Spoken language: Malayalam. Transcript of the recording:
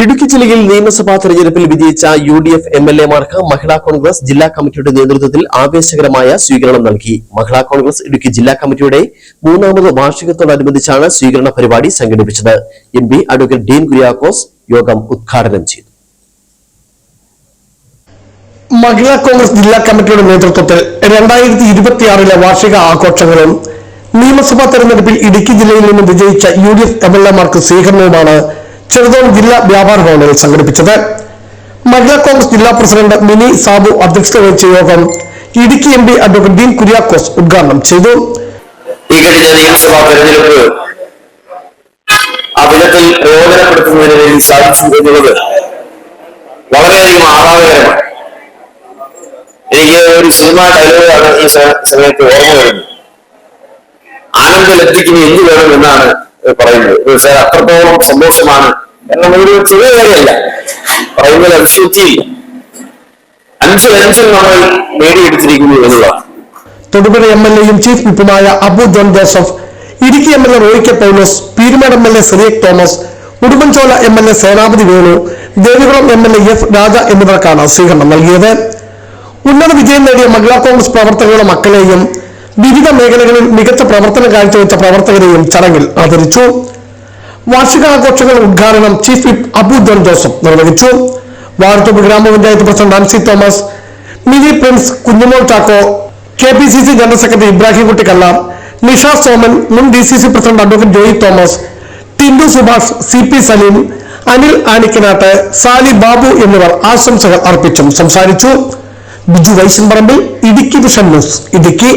ഇടുക്കി ജില്ലയിൽ നിയമസഭാ തെരഞ്ഞെടുപ്പിൽ വിജയിച്ച UDF MLA-മാർക്ക് മഹിളാ കോൺഗ്രസ് ജില്ലാ കമ്മിറ്റിയുടെ നേതൃത്വത്തിൽ ആവേശകരമായ സ്വീകരണം നൽകി. മഹിളാ കോൺഗ്രസ് ഇടുക്കി ജില്ലാ കമ്മിറ്റിയുടെ 3ാമത് വാർഷികത്തോടനുബന്ധിച്ചാണ് സ്വീകരണ പരിപാടി സംഘടിപ്പിച്ചത്. MP അഡ്വക്കേറ്റ് ഡീൻ കുര്യാക്കോസ് യോഗം ഉദ്ഘാടനം ചെയ്തു. മഹിളാ കോൺഗ്രസ് ജില്ലാ കമ്മിറ്റിയുടെ നേതൃത്വത്തിൽ 2026 വാർഷിക ആഘോഷങ്ങളും നിയമസഭാ തെരഞ്ഞെടുപ്പിൽ ഇടുക്കി ജില്ലയിൽ നിന്ന് വിജയിച്ച UDF MLA-മാർക്ക് സ്വീകരണവുമാണ് ചെറുതോണി ജില്ലാ വ്യാപാര ഭവനിൽ സംഘടിപ്പിച്ചത്. മഹിളാ കോൺഗ്രസ് ജില്ലാ പ്രസിഡന്റ് മിനി സാബു അധ്യക്ഷത വഹിച്ച യോഗം ഇടുക്കി MP അഡ്വക്കേറ്റ് ഡീൻ കുര്യാക്കോസ് ഉദ്ഘാടനം ചെയ്തു. ഈ കഴിഞ്ഞ നിയമസഭാ തെരഞ്ഞെടുപ്പ് ആ ദിനത്തിൽ പ്രയോജനപ്പെടുത്തുന്നതിന് വേണ്ടി സാധിച്ചു എന്നുള്ളത് വളരെയധികം ആഹ്ലാദകരമാണ്. എനിക്ക് ഒരു സിനിമ ഡയലോഗാണ് ഈ സമയത്ത് ഓർമ്മ വരുന്നത്. ആനന്ദ ലബ്ധിക്ക് എന്ത് വേണം എന്നാണ് പറയുന്നത്. അത്രത്തോളം സന്തോഷമാണ് എന്നൊരു ചെറിയ കാര്യമല്ല പറയുന്നത്. അതിശക്തിയിൽ 5 നമ്മൾ നേടിയെടുത്തിരിക്കുന്നു എന്നുള്ളതാണ്. തൊടുപുഴ MLA-യും ചീഫ് വിപ്പുമായ Abu John Joseph, Idukki MLA Roy K Paulose, Peerumedu MLA Cyriac Thomas, Udumbanchola MLA Senapathi Venu, Devikulam MLA F Raja എന്നിവർക്കാണ് സ്വീകരണം നൽകിയത്. ഉന്നത വിജയം നേടിയ മഹിളാ കോൺഗ്രസ് പ്രവർത്തകരുടെ മക്കളെയും വിവിധ മേഖലകളിൽ മികച്ച പ്രവർത്തനം കാഴ്ചവെച്ച പ്രവർത്തകരെയും ചടങ്ങിൽ ആദരിച്ചു. വാർഷികാഘോഷങ്ങൾ ഉദ്ഘാടനം chief whip Abu John Joseph നിർവഹിച്ചു. വാഴത്തോപ്പ് ഗ്രാമപഞ്ചായത്ത് president Ancy Thomas, Mini Prince, Kunjumol Chacko, KPCC general secretary Ibrahim Kutty Kallar, Nisha Soman, മുൻ DCC president advocate Joy Thomas, Tindu Subhash, CP Saleem, Anil Anikkanatt, Sali Babu എന്നിവർ ആശംസകൾ അർപ്പിച്ചും സംസാരിച്ചു. Biju Vaishan Parambil, Idukki vision news, Idukki.